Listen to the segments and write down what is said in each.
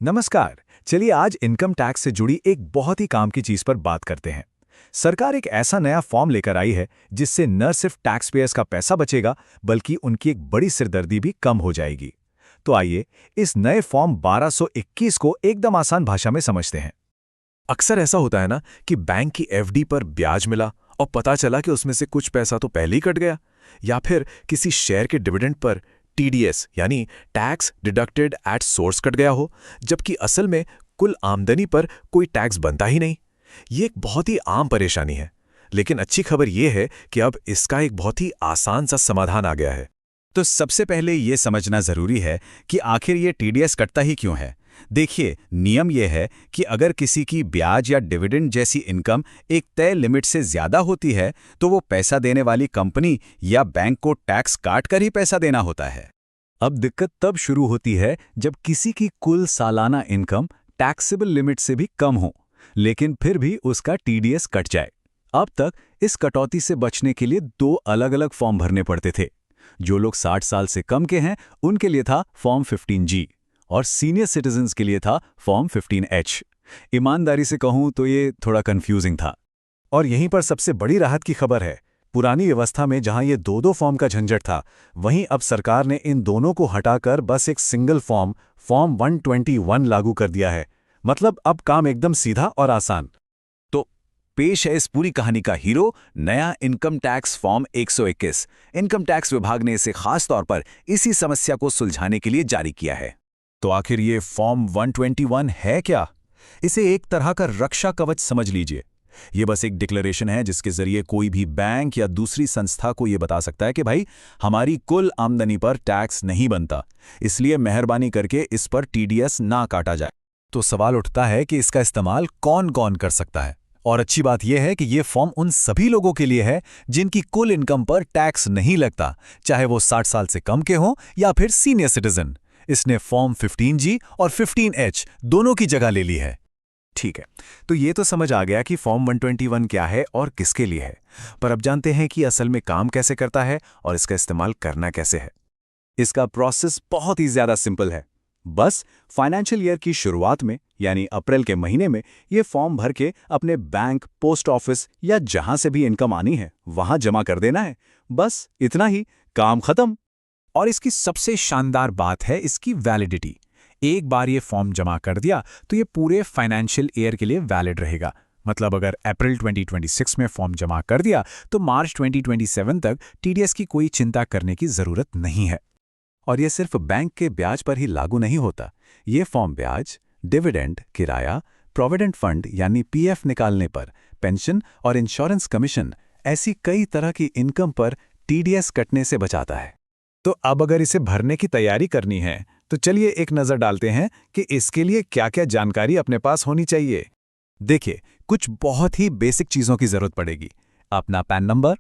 नमस्कार। चलिए आज इनकम टैक्स से जुड़ी एक बहुत ही काम की चीज पर बात करते हैं। सरकार एक ऐसा नया फॉर्म लेकर आई है जिससे न सिर्फ टैक्स पेयर्स का पैसा बचेगा बल्कि उनकी एक बड़ी सिरदर्दी भी कम हो जाएगी। तो आइए इस नए फॉर्म 1221 को एकदम आसान भाषा में समझते हैं। अक्सर ऐसा होता है ना कि बैंक की एफडी पर ब्याज मिला और पता चला कि उसमें से कुछ पैसा तो पहले ही कट गया, या फिर किसी शेयर के डिविडेंड पर टीडीएस यानी tax deducted at source cut गया हो, जबकि असल में कुल आमदनी पर कोई टैक्स बनता ही नहीं। ये एक बहुत ही आम परेशानी है, लेकिन अच्छी खबर यह है कि अब इसका एक बहुत ही आसान सा समाधान आ गया है। तो सबसे पहले ये समझना जरूरी है कि आखिर ये टीडीएस कटता ही क्यों है। देखिए, नियम यह है कि अगर किसी की ब्याज या डिविडेंड जैसी इनकम एक तय लिमिट से ज्यादा होती है तो वो पैसा देने वाली कंपनी या बैंक को टैक्स काट कर ही पैसा देना होता है। अब दिक्कत तब शुरू होती है जब किसी की कुल सालाना इनकम टैक्सेबल लिमिट से भी कम हो, लेकिन फिर भी उसका टीडीएस कट जाए। अब तक इस कटौती से बचने के लिए दो अलग-अलग फॉर्म भरने पड़ते थे। जो लोग 60 साल से कम के हैं उनके लिए था फॉर्म 15G और सीनियर सिटीजन्स के लिए था फॉर्म 15H। ईमानदारी से कहूं तो ये थोड़ा कंफ्यूजिंग था। और यहीं पर सबसे बड़ी राहत की खबर है। पुरानी व्यवस्था में जहां ये दो फॉर्म का झंझट था, वहीं अब सरकार ने इन दोनों को हटाकर बस एक सिंगल फॉर्म 121 लागू कर दिया है। मतलब अब काम एकदम सीधा और आसान। तो पेश है इस पूरी कहानी का हीरो, नया income tax form 121। Income tax विभाग ने इसे खास तौर पर इसी समस्या को सुलझाने के लिए जारी किया है। तो आखिर ये फॉर्म 121 है क्या? इसे एक तरह का रक्षा कवच समझ लीजिए। ये बस एक डिक्लेरेशन है जिसके जरिए कोई भी बैंक या दूसरी संस्था को ये बता सकता है कि भाई, हमारी कुल आमदनी पर टैक्स नहीं बनता, इसलिए मेहरबानी करके इस पर टीडीएस ना काटा जाए। तो सवाल उठता है कि इसका इस्तेमाल कौन कौन कर सकता है। और अच्छी बात यह है कि ये फॉर्म उन सभी लोगों के लिए है जिनकी कुल इनकम पर टैक्स नहीं लगता, चाहे वो 60 साल से कम के हों या फिर सीनियर सिटीजन। इसने फॉर्म 15G और 15H दोनों की जगह ले ली है। ठीक है, तो ये तो समझ आ गया कि फॉर्म 121 क्या है और किसके लिए है। पर अब जानते हैं कि असल में काम कैसे करता है और इसका इस्तेमाल करना कैसे है। इसका प्रोसेस बहुत ही ज्यादा सिंपल है। बस फाइनेंशियल ईयर की शुरुआत में यानी अप्रैल के महीने में ये फॉर्म भर के अपने बैंक, पोस्ट ऑफिस या जहां से भी इनकम आनी है वहां जमा कर देना है। बस इतना ही, काम खत्म। और इसकी सबसे शानदार बात है इसकी वैलिडिटी। एक बार ये फॉर्म जमा कर दिया तो ये पूरे फाइनेंशियल ईयर के लिए वैलिड रहेगा। मतलब अगर अप्रैल 2026 में फॉर्म जमा कर दिया तो मार्च 2027 तक टीडीएस की कोई चिंता करने की जरूरत नहीं है। और ये सिर्फ बैंक के ब्याज पर ही लागू नहीं होता। ये फॉर्म ब्याज, डिविडेंड, किराया, प्रोविडेंट फंड यानी पीएफ निकालने पर, पेंशन और इंश्योरेंस कमीशन, ऐसी कई तरह की इनकम पर टीडीएस कटने से बचाता है। तो अब अगर इसे भरने की तैयारी करनी है तो चलिए एक नज़र डालते हैं कि इसके लिए क्या-क्या जानकारी अपने पास होनी चाहिए। देखिए, कुछ बहुत ही बेसिक चीज़ों की ज़रूरत पड़ेगी। अपना पैन नंबर,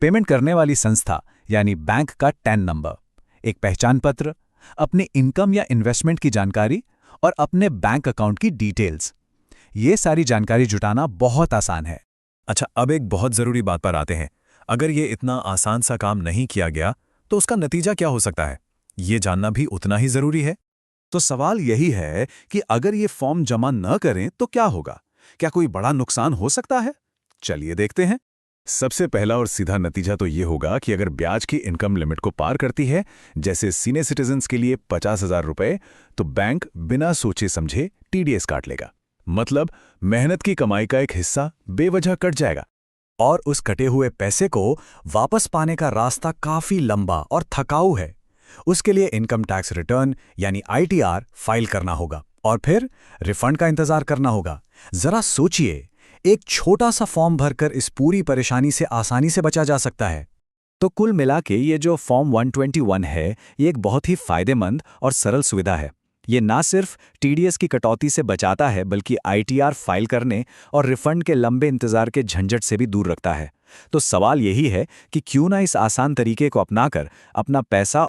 पेमेंट करने वाली संस्था यानी बैंक का टैन नंबर, एक पहचान पत्र, अपनी इनकम या इन्वेस्टमेंट की जानकारी और अपने बैंक अकाउंट की डिटेल्स। ये सारी जानकारी जुटाना बहुत आसान है। अच्छा, अब एक बहुत ज़रूरी बात पर आते हैं। अगर ये इतना आसान सा काम नहीं किया गया तो उसका नतीजा क्या हो सकता है, ये जानना भी उतना ही ज़रूरी है। तो सवाल यही है कि अगर ये फॉर्म जमा न करें तो क्या होगा? क्या कोई बड़ा नुकसान हो सकता है? चलिए देखते हैं। सबसे पहला और सीधा नतीजा तो ये होगा कि अगर ब्याज की इनकम लिमिट को पार करती है, जैसे सीनियर सिटीजन्स के लिए 50,000 रुपए, तो बैंक बिना सोचे समझे टीडीएस काट लेगा। मतलब मेहनत की कमाई का एक हिस्सा बेवजह कट जाएगा। और उस कटे हुए पैसे को वापस पाने का रास्ता काफी लंबा और थकाऊ है। उसके लिए इनकम टैक्स रिटर्न यानी आईटीआर फाइल करना होगा और फिर रिफंड का इंतजार करना होगा। जरा सोचिए, एक छोटा सा फॉर्म भरकर इस पूरी परेशानी से आसानी से बचा जा सकता है। तो कुल मिला के ये जो फॉर्म 121 है, ये एक बहुत ही फायदेमंद और सरल सुविधा है। ये ना सिर्फ टीडीएस की कटौती से बचाता है बल्कि आईटीआर फाइल करने और रिफंड के लंबे इंतजार के झंझट से भी दूर रखता है। तो सवाल यही है कि क्यों ना इस आसान तरीके को अपनाकर अपना पैसा